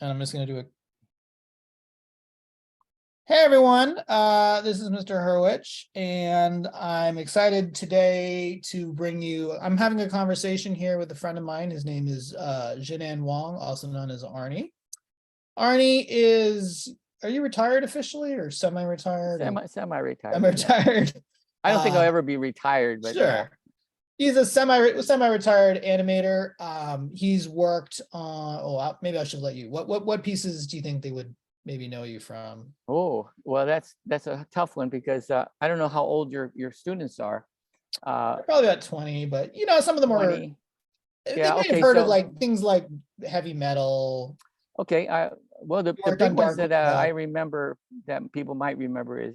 And I'm just going to do a. Hey everyone, this is Mr. Hurwitch, and I'm excited today to bring you. I'm having a conversation here with a friend of mine. His name is Jin An Wong, also known as Arne. Arne is. Are you retired officially or semi-retired? Semi-retired. Semi-retired. I don't think I'll ever be retired, but sure. yeah. He's a semi-retired animator. He's worked on. Oh, maybe I should let you. What pieces do you think they would maybe know you from? Oh, well, that's a tough one because I don't know how old your students are. Probably about 20, but some of them 20. They Yeah, may okay, have heard of so like things like heavy metal. okay. Well, the worked big on ones that Darkwing Duck. I remember that people might remember is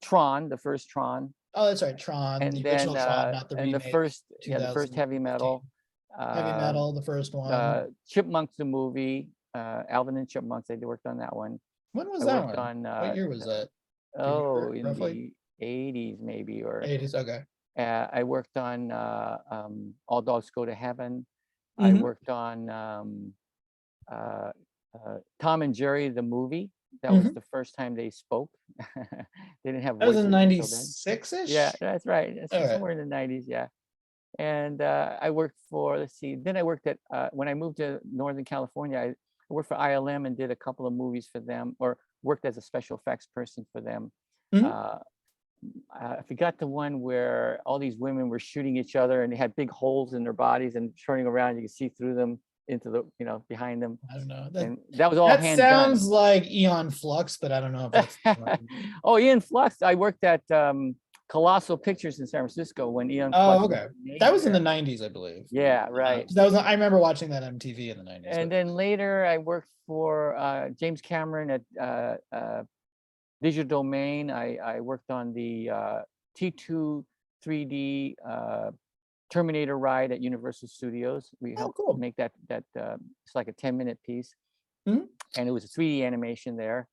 Tron, the first Tron, Oh, that's right, Tron, and the then original Tron, not the and the remake. first heavy metal. Heavy metal, the first one. Chipmunks the movie, Alvin and Chipmunks. They worked on that one. When was I that worked one? on What year was that? oh, in roughly? the 80s maybe, or 80s. Okay. I worked on All Dogs Go to Heaven. I Mhm. worked on Tom and Jerry the movie. That was the first time they spoke. They didn't have That was voices in until then. 96-ish? Yeah, that's right. It's All right. somewhere in the 90s, yeah. And I worked for, let's see, then I worked at, when I moved to Northern California, I worked for ILM and did a couple of movies for them, or worked as a special effects person for them. I forgot the one where all these women were shooting each other and they had big holes in their bodies and turning around, you could see through them into the, behind them. I don't know. And that was all That hand done. sounds like Eon Flux, but I don't know if that's Oh, Ian Flux. I worked at Colossal Pictures in San Francisco when Ian Oh, Flux okay. was That was in there. the 90s, I believe. Yeah, right. That was I remember watching that on TV in the 90s. And then later I worked for James Cameron at Digital Domain. I worked on the T2 3D Terminator ride at Universal Studios. We helped make that it's like a 10-minute piece. And it was a 3D animation there.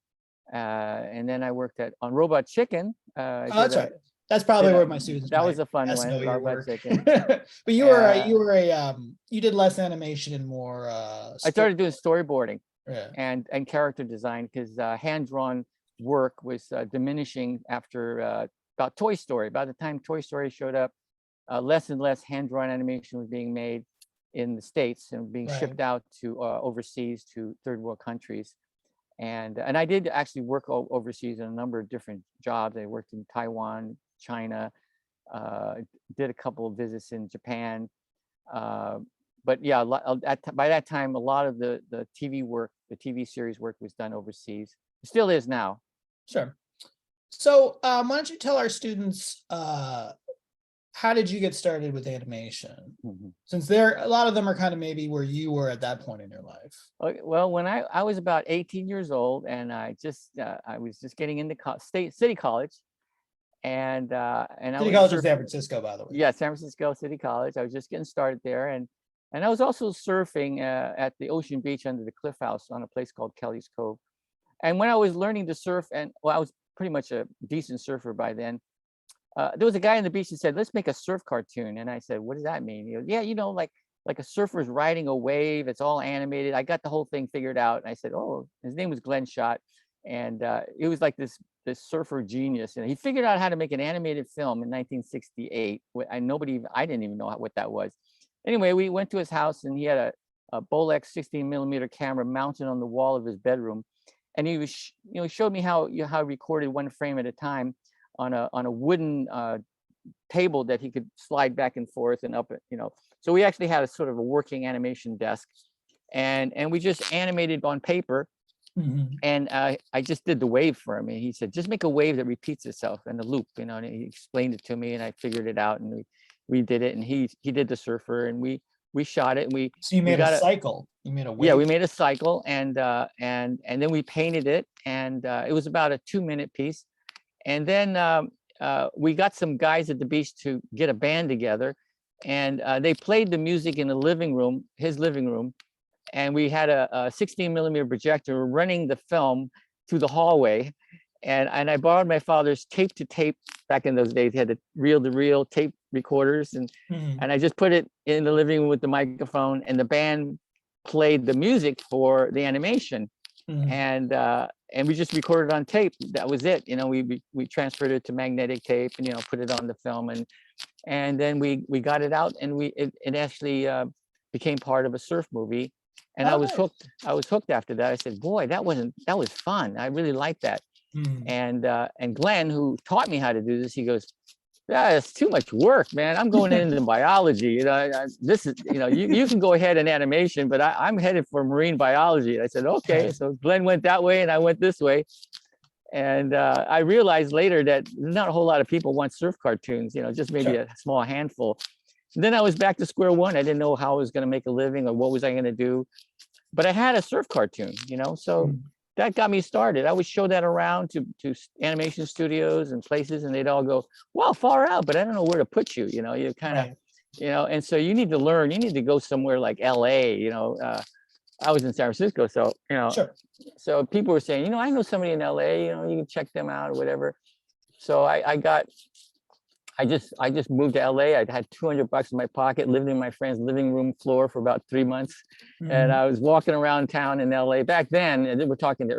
And then I worked on Robot Chicken. That's right. That's probably where my students. That was a fun one. Robot Chicken. But you did less animation and more. I started doing storyboarding yeah. and character design because hand-drawn work was diminishing after about Toy Story. By the time Toy Story showed up, less and less hand-drawn animation was being made in the States and being shipped out to overseas to third world countries. And I did actually work overseas in a number of different jobs. I worked in Taiwan, China, did a couple of visits in Japan. But yeah, by that time, a lot of the TV work, the TV series work was done overseas. It still is now. Sure. So why don't you tell our students, how did you get started with animation? Since a lot of them are kind of maybe where you were at that point in your life. Okay, well, when I was about 18 years old, and I was just getting into City College, and City College is San Francisco, by the way. Yeah, San Francisco City College. I was just getting started there, and I was also surfing at the Ocean Beach under the Cliff House on a place called Kelly's Cove. And when I was learning to surf, I was pretty much a decent surfer by then. There was a guy on the beach who said, "Let's make a surf cartoon." And I said, "What does that mean?" He goes, "Yeah, like a surfer's riding a wave. It's all animated." I got the whole thing figured out. And I said, "Oh," his name was Glenn Schott. And it was like this surfer genius. And he figured out how to make an animated film in 1968. I didn't even know what that was. Anyway, we went to his house and he had a Bolex 16mm camera mounted on the wall of his bedroom. And he was, he showed me how he recorded one frame at a time on a wooden table that he could slide back and forth and up, So we actually had a sort of a working animation desk, and we just animated on paper. And I just did the wave for him. And he said, "Just make a wave that repeats itself in a loop," and he explained it to me, and I figured it out, and we did it, and he did the surfer, and we shot it, and So you made a cycle. You made a wave. Yeah, we made a cycle, and then we painted it, and it was about a 2-minute piece. And then we got some guys at the beach to get a band together, and they played the music in the living room, his living room. And we had a 16mm projector running the film through the hallway. And I borrowed my father's tape to tape. Back in those days, he had the reel-to-reel tape recorders. And I just put it in the living room with the microphone, and the band played the music for the animation. And we just recorded on tape. That was it. You know, we transferred it to magnetic tape and, you know, put it on the film, and then we got it out, and it actually became part of a surf movie. And I was hooked. I was hooked after that. I said, boy, that was fun. I really liked that. And Glenn, who taught me how to do this, he goes, yeah, it's too much work, man. I'm going into biology. You know, this is, you know, you can go ahead in animation, but I'm headed for marine biology. And I said, okay. So Glenn went that way and I went this way. And I realized later that not a whole lot of people want surf cartoons, you know, just maybe a small handful. And then I was back to square one. I didn't know how I was going to make a living or what was I going to do. But I had a surf cartoon, you know, so that got me started. I would show that around to animation studios and places, and they'd all go, well, far out, but I don't know where to put you. You know, you kind of, you know, and so you need to learn. You need to go somewhere like LA, you know. I was in San Francisco, so, you know, so people were saying, you know, I know somebody in LA, you know, you can check them out or whatever. So I just moved to LA. I had $200 in my pocket, lived in my friend's living room floor for about 3 months. And I was walking around town in LA back then, and we're talking the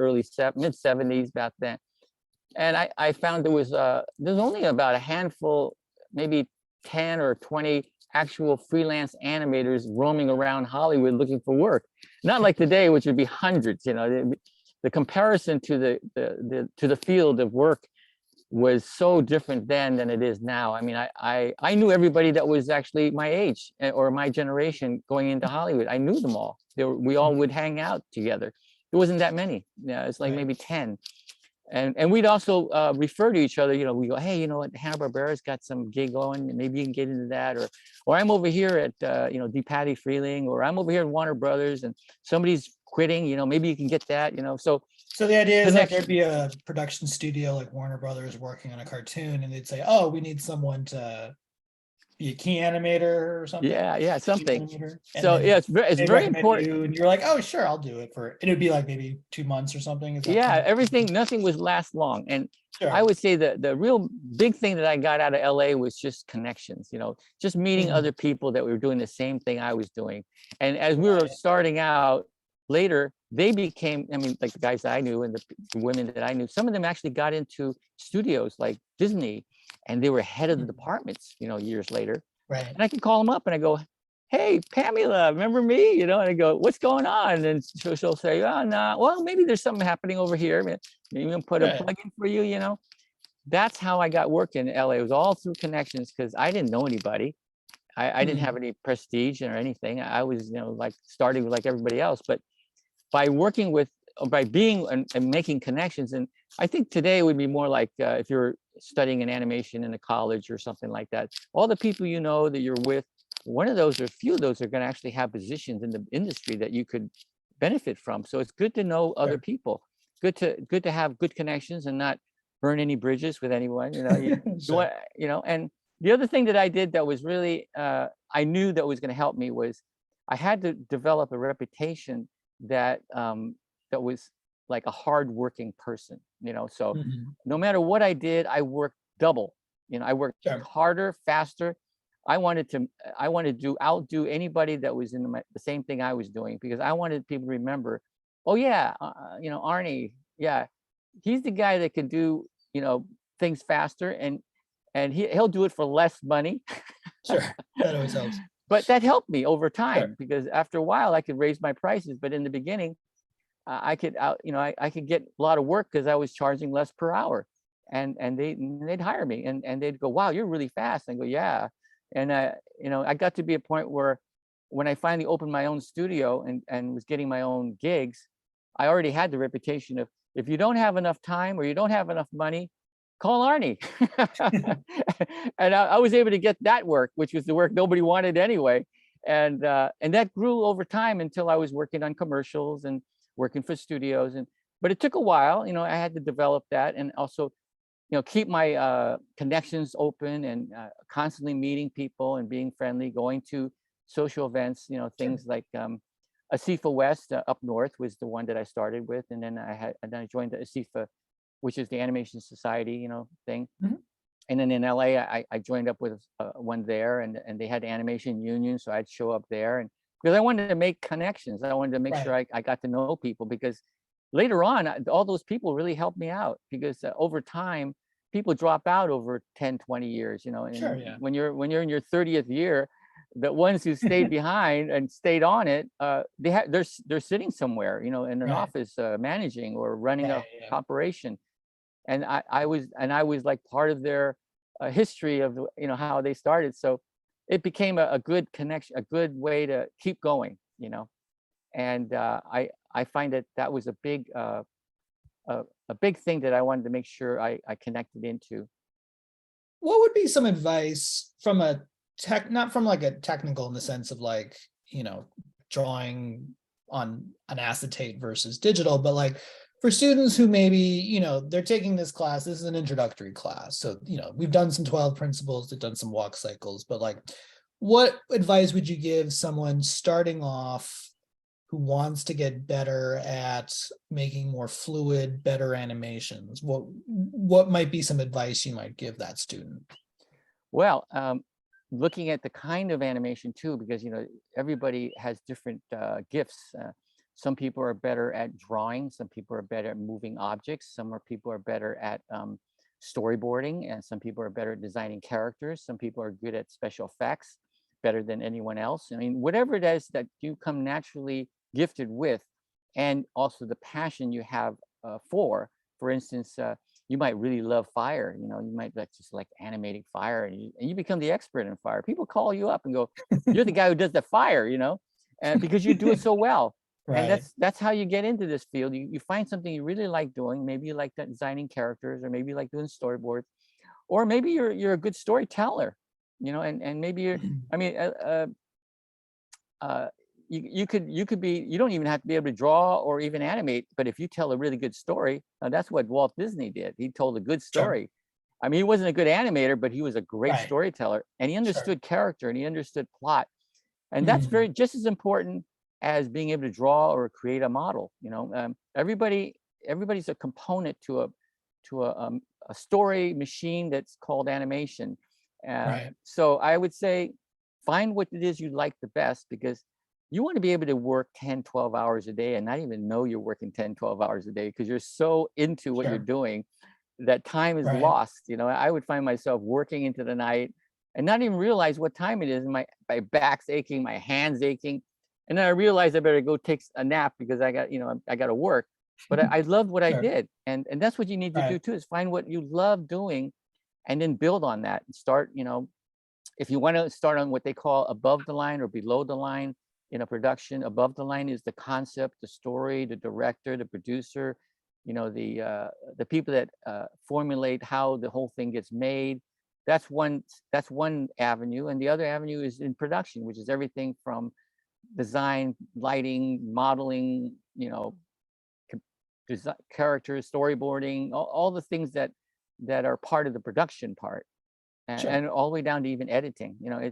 mid 70s back then. And I found there's only about a handful, maybe 10 or 20 actual freelance animators roaming around Hollywood looking for work. Not like today, which would be hundreds, you know. The comparison to the field of work was so different then than it is now. I mean, I knew everybody that was actually my age or my generation going into Hollywood. I knew them all. We all would hang out together. There wasn't that many. Yeah, it's like maybe 10. And we'd also refer to each other. You know, we go, hey, you know what, Hanna-Barbera's got some gig going. Maybe you can get into that. Or I'm over here at, you know, D. Patty Freeling, or I'm over here at Warner Brothers and somebody's quitting, you know, maybe you can get that, you know. So the idea is like there'd be a production studio like Warner Brothers working on a cartoon, and they'd say, oh, we need someone to be a key animator or something. Yeah, something. So yeah, it's very important. And you're like, oh, sure, I'll do it and it'd be like maybe 2 months or something. Yeah, nothing would last long. And I would say that the real big thing that I got out of LA was just connections, you know, just meeting other people that were doing the same thing I was doing. And as we were starting out later, they became, I mean, like the guys that I knew and the women that I knew, some of them actually got into studios like Disney, and they were head of the departments, you know, years later. And I can call them up and I go, hey, Pamela, remember me? You know, and I go, what's going on? And she'll say, oh, no, well, maybe there's something happening over here. Maybe we can put a plug in for you, you know. That's how I got work in LA. It was all through connections because I didn't know anybody. I didn't have any prestige or anything. I was, you know, like starting like everybody else. But by working with, by being and making connections, and I think today would be more like if you're studying an animation in a college or something like that, all the people you know that you're with, one of those or a few of those are going to actually have positions in the industry that you could benefit from. So it's good to know other people. Good to have good connections and not burn any bridges with anyone. You know, you know. And the other thing that I did that was really I knew that was going to help me was I had to develop a reputation that that was like a hardworking person. You know, so no matter what I did, I worked double. You know, I worked harder, faster. I wanted to outdo anybody that was in the same thing I was doing, because I wanted people to remember, oh yeah, you know, Arne, yeah, he's the guy that can do, you know, things faster, and he'll do it for less money. Sure, that always helps. But that helped me over time, because after a while I could raise my prices. But in the beginning, I could I could get a lot of work because I was charging less per hour, and they'd hire me, and they'd go, wow, you're really fast. And I go, yeah. And you know, I got to be a point where when I finally opened my own studio and was getting my own gigs, I already had the reputation of, if you don't have enough time or you don't have enough money, call Arne. And I was able to get that work, which was the work nobody wanted anyway. And that grew over time until I was working on commercials and working for studios. But it took a while. You know, I had to develop that, and also, you know, keep my connections open, and constantly meeting people and being friendly, going to social events, you know, things like ASIFA West up north was the one that I started with. And then I joined the ASIFA, which is the Animation Society, you know, thing. And then in LA, I joined up with one there, and they had animation union. So I'd show up there, and because I wanted to make connections. I wanted to make sure I got to know people, because later on, all those people really helped me out, because over time, people drop out over 10, 20 years, you know, and Sure, yeah. when you're in your 30th year, the ones who stayed behind and stayed on it, they're sitting somewhere, you know, in an office, managing or running a operation. And I was like part of their history of you know, how they started. So it became a good connection, a good way to keep going, you know. And I find that that was a big thing that I wanted to make sure I connected into. What would be some advice from a not from like a technical in the sense of like, you know, drawing on an acetate versus digital, but like for students who maybe, you know, they're taking this class, this is an introductory class. So, you know, we've done some 12 principles, we've done some walk cycles, but like, what advice would you give someone starting off who wants to get better at making more fluid, better animations? What might be some advice you might give that student? Well, looking at the kind of animation too, because, you know, everybody has different gifts. Some people are better at drawing, some people are better at moving objects, people are better at storyboarding, and some people are better at designing characters. Some people are good at special effects, better than anyone else. I mean, whatever it is that you come naturally gifted with, and also the passion you have for instance, you might really love fire, you know, you might just like animating fire, and you become the expert in fire. People call you up and go, you're the guy who does the fire, you know, and because you do it so well. And that's how you get into this field. You find something you really like doing. Maybe you like that designing characters, or maybe you like doing storyboards, or maybe you're a good storyteller, you know, and maybe you're, I mean, you could be, you don't even have to be able to draw or even animate, but if you tell a really good story, that's what Walt Disney did. He told a good story. I mean, he wasn't a good animator, but he was a great storyteller, and he understood character, and he understood plot. And that's just as important as being able to draw or create a model. You know, everybody's a component to a story machine that's called animation. So I would say, find what it is you like the best, because you want to be able to work 10, 12 hours a day and not even know you're working 10, 12 hours a day, because you're so into what you're doing that time is lost. You know, I would find myself working into the night and not even realize what time it is. My back's aching, my hands aching. And then I realized I better go take a nap because I got to work. But I loved what I did. And that's what you need to do too, is find what you love doing and then build on that and start, you know, if you want to start on what they call above the line or below the line in a production. Above the line is the concept, the story, the director, the producer, you know, the people that formulate how the whole thing gets made. That's one avenue. And the other avenue is in production, which is everything from design, lighting, modeling, you know, characters, storyboarding, all the things that are part of the production part, and all the way down to even editing. You know,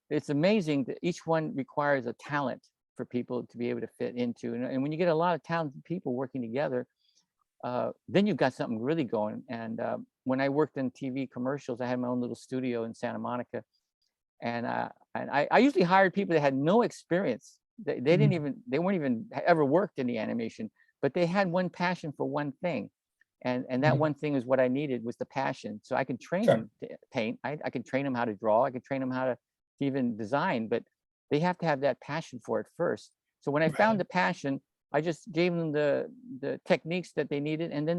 it's amazing that each one requires a talent for people to be able to fit into. And when you get a lot of talented people working together, then you've got something really going. And when I worked in TV commercials, I had my own little studio in Santa Monica. And I usually hired people that had no experience. They weren't even ever worked in the animation, but they had one passion for one thing. And that one thing is what I needed, was the passion. So I could train them to paint. I could train them how to draw. I could train them how to even design, but they have to have that passion for it first. So when I found the passion, I just gave them the techniques that they needed, and then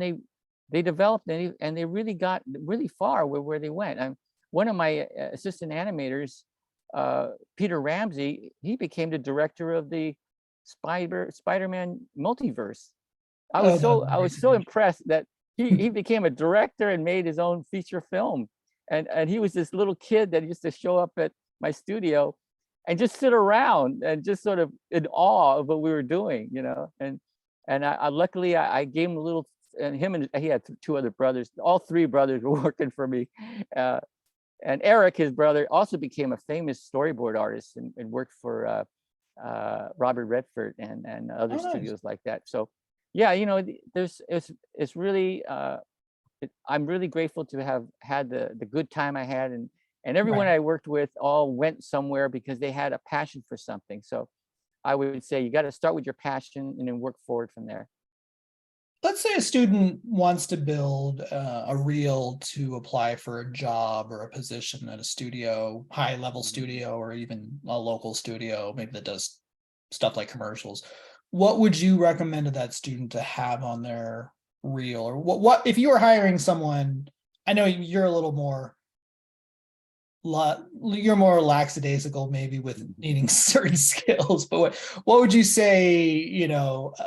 they developed and they really got really far where they went. One of my assistant animators, Peter Ramsey, he became the director of the Spider-Man multiverse. I was so impressed that he became a director and made his own feature film. And he was this little kid that used to show up at my studio and just sit around and just sort of in awe of what we were doing, you know. And I luckily I gave him a little, and he had two other brothers. All three brothers were working for me. And Eric, his brother, also became a famous storyboard artist and worked for Robert Redford and other studios like that. So yeah, you know, it's really I'm really grateful to have had the good time I had, And everyone Right. I worked with all went somewhere because they had a passion for something. So I would say you got to start with your passion and then work forward from there. Let's say a student wants to build a reel to apply for a job or a position at a studio, high level studio, or even a local studio, maybe that does stuff like commercials. What would you recommend to that student to have on their reel? Or what if you were hiring someone? I know you're a little more you're more lackadaisical maybe with needing certain skills, but what would you say,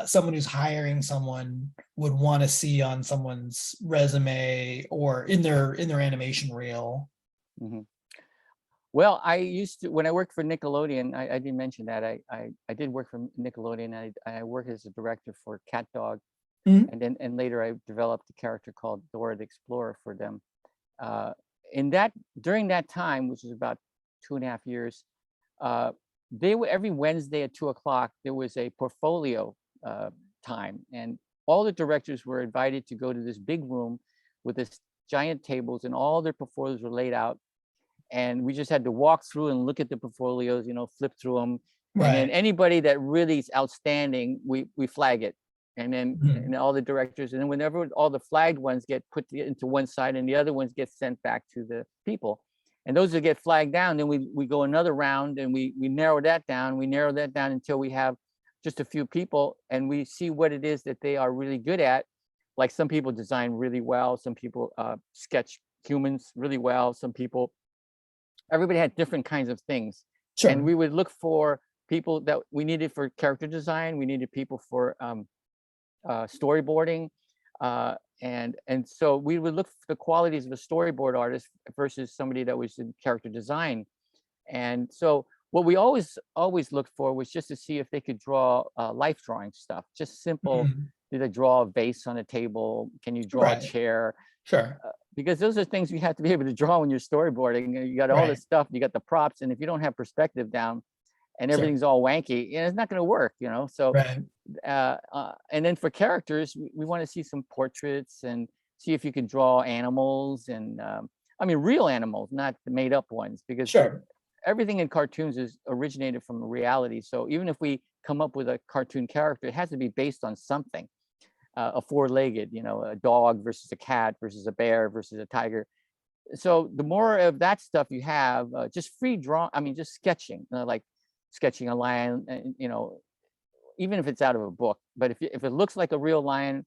someone who's hiring someone would want to see on someone's resume or in their animation reel? Mhm. Well, I used to, when I worked for Nickelodeon, I didn't mention that. I did work for Nickelodeon. I worked as a director for Catdog. Mhm. And later I developed a character called Dora the Explorer for them. Uh, during that time, which was about 2.5 years, uh, they were every Wednesday at 2 o'clock, there was a portfolio time, and all the directors were invited to go to this big room with this giant tables, and all their portfolios were laid out, and we just had to walk through and look at the portfolios, flip through them, and then Right. anybody that really is outstanding, we flag it, and then Mhm. and all the directors, and then whenever all the flagged ones get put into one side and the other ones get sent back to the people, and those that get flagged down, then we go another round and we narrow that down. We narrow that down until we have just a few people, and we see what it is that they are really good at. Like some people design really well, some people sketch humans really well, some people, everybody had different kinds of things. And Sure. we would look for people that we needed for character design. We needed people for storyboarding. And so we would look for the qualities of a storyboard artist versus somebody that was in character design. And so what we always looked for was just to see if they could draw life drawing stuff, just simple. Mhm. Did they draw a vase on a table? Can you draw a Right. chair? Sure. Because those are things you have to be able to draw when you're storyboarding. You got all Right. this stuff, you got the props, and if you don't have perspective down and Sure. everything's all wanky, it's not going to work, So, Right. and then for characters, we want to see some portraits and see if you can draw animals and, I mean, real animals, not the made up ones, because Sure. everything in cartoons is originated from reality. So even if we come up with a cartoon character, it has to be based on something. A four-legged, a dog versus a cat versus a bear versus a tiger. So the more of that stuff you have, just free draw, I mean, just sketching, like sketching a lion, even if it's out of a book. But if it looks like a real lion,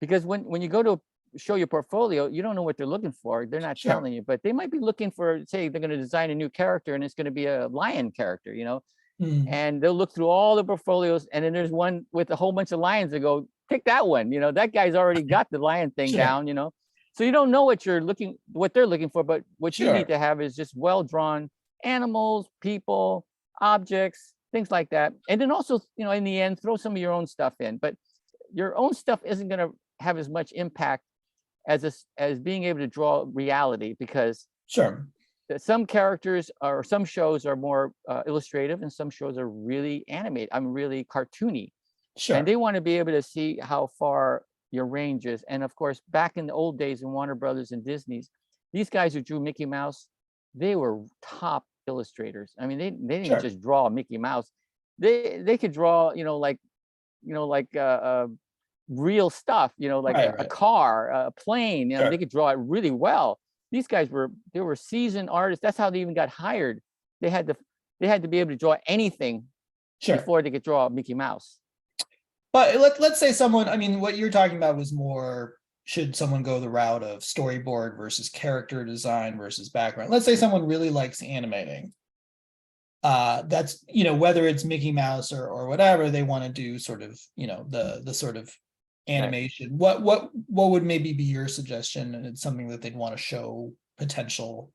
because when you go to show your portfolio, you don't know what they're looking for. They're not Sure. telling you, but they might be looking for, say, they're going to design a new character and it's going to be a lion character, Mm. and they'll look through all the portfolios, and then there's one with a whole bunch of lions that go, pick that one. That guy's already got the lion thing Sure. down. So you don't know what they're looking for, but what you need Sure. to have is just well drawn animals, people, objects, things like that. And then also, in the end, throw some of your own stuff in, but your own stuff isn't going to have as much impact as being able to draw reality, because Sure. some characters or some shows are more illustrative, and some shows are really animated. I'm really cartoony, and Sure. they want to be able to see how far your range is. And of course, back in the old days in Warner Brothers and Disney's, these guys who drew Mickey Mouse, they were top illustrators. I mean, they didn't Sure. just draw Mickey Mouse. They could draw, like real stuff, like Right. a Right. car, a plane. They Sure. could draw it really well. These guys were seasoned artists. That's how they even got hired. They had to they had to be able to draw anything Sure. before they could draw Mickey Mouse. But let's say someone, I mean, what you're talking about was more, should someone go the route of storyboard versus character design versus background? Let's say someone really likes animating. That's, whether it's Mickey Mouse or whatever, they want to do sort of, the sort of Right. animation. What would maybe be your suggestion? And it's something that they'd want to show potential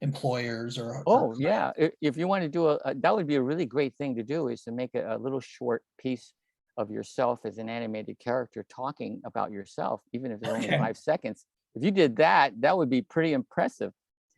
employers or Oh yeah. If you want to do that would be a really great thing to do, is to make a little short piece of yourself as an animated character talking about yourself, even if it's only okay. 5 seconds. If you did that, that would be pretty impressive.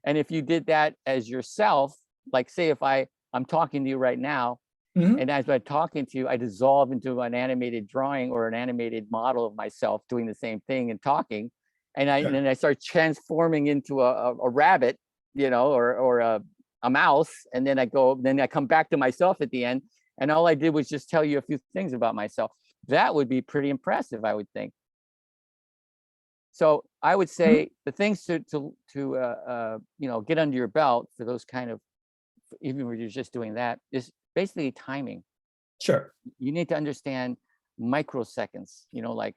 And if you did that as yourself, like say if I'm talking to you right now, Mhm. and as I'm talking to you, I dissolve into an animated drawing or an animated model of myself doing the same thing and talking, and Sure. then I start transforming into a rabbit, or a mouse, and then I come back to myself at the end, and all I did was just tell you a few things about myself. That would be pretty impressive, I would think. So I would say the things to get under your belt for those kind of, even when you're just doing that, is basically timing. Sure. You need to understand microseconds. Like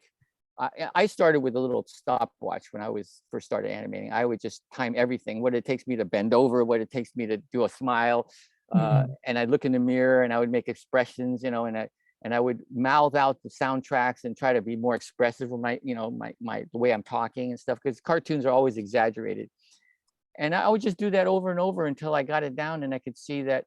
I started with a little stopwatch when I was first started animating. I would just time everything, what it takes me to bend over, what it takes me to do a smile, and I'd look in the mirror and I would make expressions, and I would mouth out the soundtracks and try to be more expressive with my the way I'm talking and stuff, because cartoons are always exaggerated. And I would just do that over and over until I got it down, and I could see that,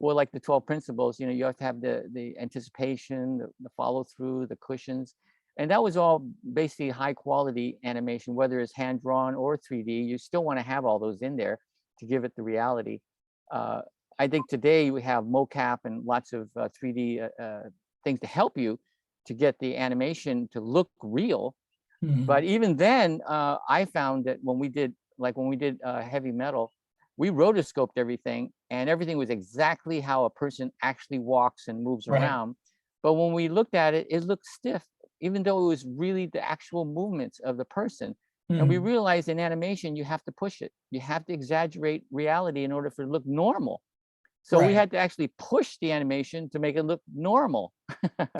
well, like the 12 principles, you have to have the anticipation, the follow through, the cushions. And that was all basically high quality animation, whether it's hand drawn or 3D. You still want to have all those in there to give it the reality. I think today we have mocap and lots of 3D things to help you to get the animation to look real. But even then, I found that when we did heavy metal, we rotoscoped everything, and everything was exactly how a person actually walks and moves around. But when we looked at it, it looked stiff, even though it was really the actual movements of the person. And we realized in animation, you have to push it. You have to exaggerate reality in order for it to look normal. So we had to actually push the animation to make it look normal,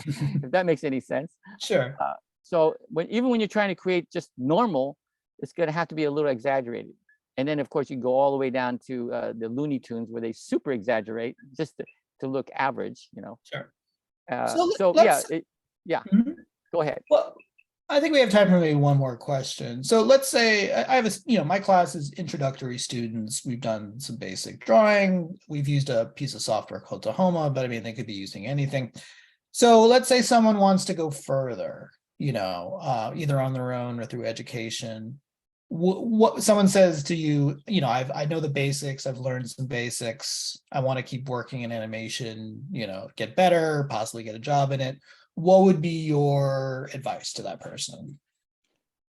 if that makes any sense. Sure. So even when you're trying to create just normal, it's going to have to be a little exaggerated. And then, of course, you go all the way down to the Looney Tunes, where they super exaggerate just to look average, Sure. Yeah. Go ahead. Well, I think we have time for maybe one more question. So let's say I have my class is introductory students. We've done some basic drawing. We've used a piece of software called Tahoma, but I mean, they could be using anything. So let's say someone wants to go further, either on their own or through education. What someone says to you, I know the basics, I've learned some basics, I want to keep working in animation, get better, possibly get a job in it. What would be your advice to that person?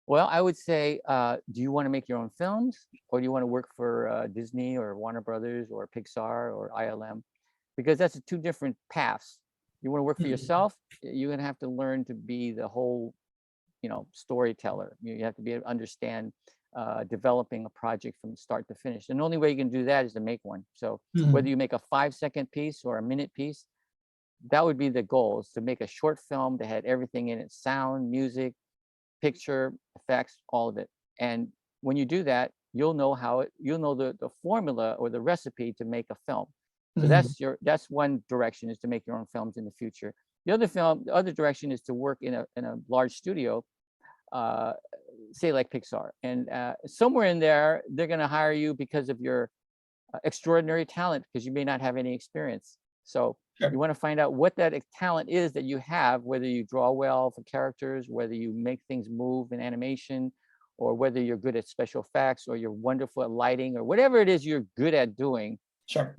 Well, I would say, do you want to make your own films, or do you want to work for Disney or Warner Brothers or Pixar or ILM? Because that's two different paths. You want to work for yourself, you're going to have to learn to be the whole, storyteller. You have to be able to understand developing a project from start to finish. And the only way you can do that is to make one. So whether you make a 5-second piece or a minute piece, that would be the goal, is to make a short film that had everything in it: sound, music, picture, effects, all of it. And when you do that, you'll know the formula or the recipe to make a film. So that's one direction, is to make your own films in the future. The other direction is to work in a large studio, say like Pixar, and somewhere in there they're going to hire you because of your extraordinary talent, because you may not have any experience. So you want to find out what that talent is that you have, whether you draw well for characters, whether you make things move in animation, or whether you're good at special effects, or you're wonderful at lighting, or whatever it is you're good at doing.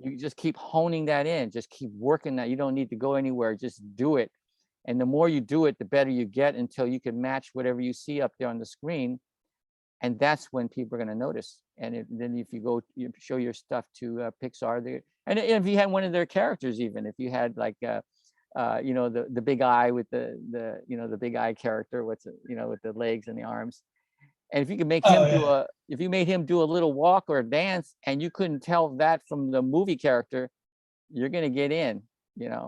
You just keep honing that in, just keep working that. You don't need to go anywhere, just do it. And the more you do it, the better you get, until you can match whatever you see up there on the screen. And that's when people are going to notice. And then if you show your stuff to Pixar, and if you had one of their characters, even if you had like, the big eye with the big eye character, with the legs and the arms. And if you could make him if you made him do a little walk or a dance, and you couldn't tell that from the movie character, you're going to get in,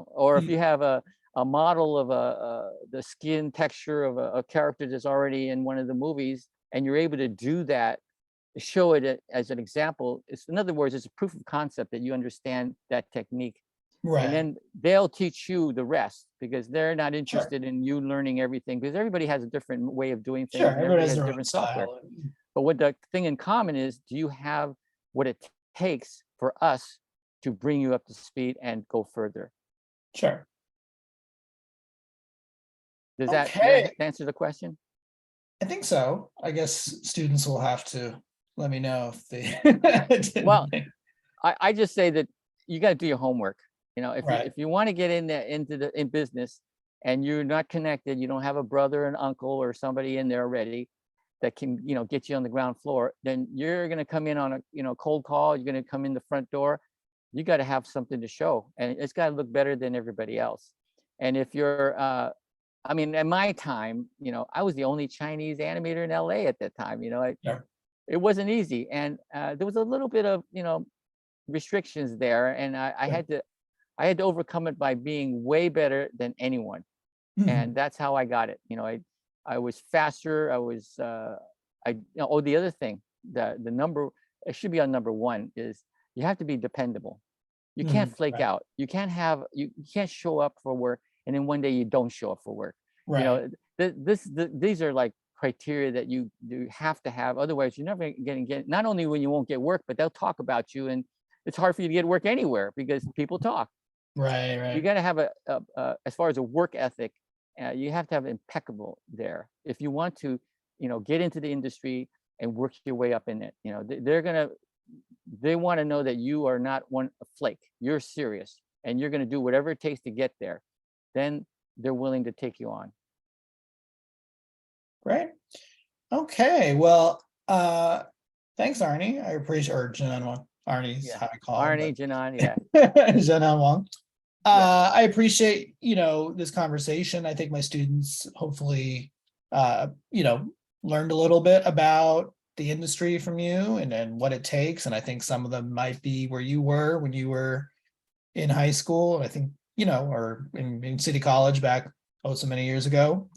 or if you have a model of the skin texture of a character that's already in one of the movies, and you're able to do that, show it as an example. In other words, it's a proof of concept that you understand that technique. And then they'll teach you the rest, because they're not interested in you learning everything, because everybody has a different way of doing things. Everybody has different software. But what the thing in common is, do you have what it takes for us to bring you up to speed and go further? Sure. Does that answer the question? I think so. I guess students will have to let me know if they. Well, I just say that you got to do your homework. If you want to get in business, and you're not connected, you don't have a brother, an uncle, or somebody in there already, that can, get you on the ground floor, then you're going to come in on a, cold call. You're going to come in the front door. You got to have something to show, and it's got to look better than everybody else. And if you're, I mean, at my time, I was the only Chinese animator in LA at that time. Yeah. It wasn't easy, and there was a little bit of, restrictions there, and I had to overcome it by being way better than anyone. And that's how I got it. I was faster. I was, the other thing, the number, it should be on number one, is you have to be dependable. You can't flake Right. out. You can't show up for work and then one day you don't show up for work. Right. These are like criteria that you have to have. Otherwise, you're never going to get, not only when you won't get work, but they'll talk about you, and it's hard for you to get work anywhere because people talk. Right. You Right. got to have as far as a work ethic, you have to have impeccable there if you want to, get into the industry and work your way up in it. They want to know that you are not a flake. You're serious, and you're going to do whatever it takes to get there. Then they're willing to take you on. Great. Okay. Well, thanks, Arne. I appreciate, or Jin An Wong. Arnie's how I call him, Arne, Jin An, yeah. Jin An Wong. I appreciate, this conversation. I think my students hopefully, learned a little bit about the industry from you and what it takes. And I think some of them might be where you were when you were in high school, I think, or in City College back, so many years ago.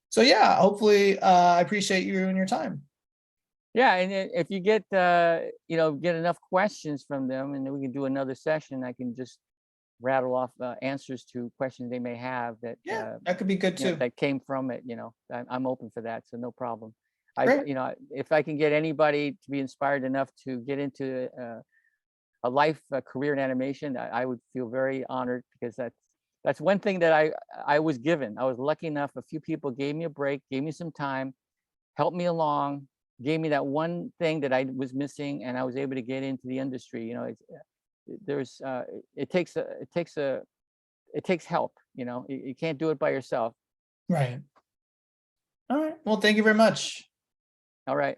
So yeah, hopefully, I appreciate you and your time. Yeah, and if you get get enough questions from them, and then we can do another session, I can just rattle off answers to questions they may have that that could be good too. That came from it. I'm open for that, so no problem. Great. If I can get anybody to be inspired enough to get into a career in animation, I would feel very honored, because that's one thing that I was given. I was lucky enough. A few people gave me a break, gave me some time, helped me along, gave me that one thing that I was missing, and I was able to get into the industry. It takes help. You can't do it by yourself. Right. All right. Well, thank you very much. All right.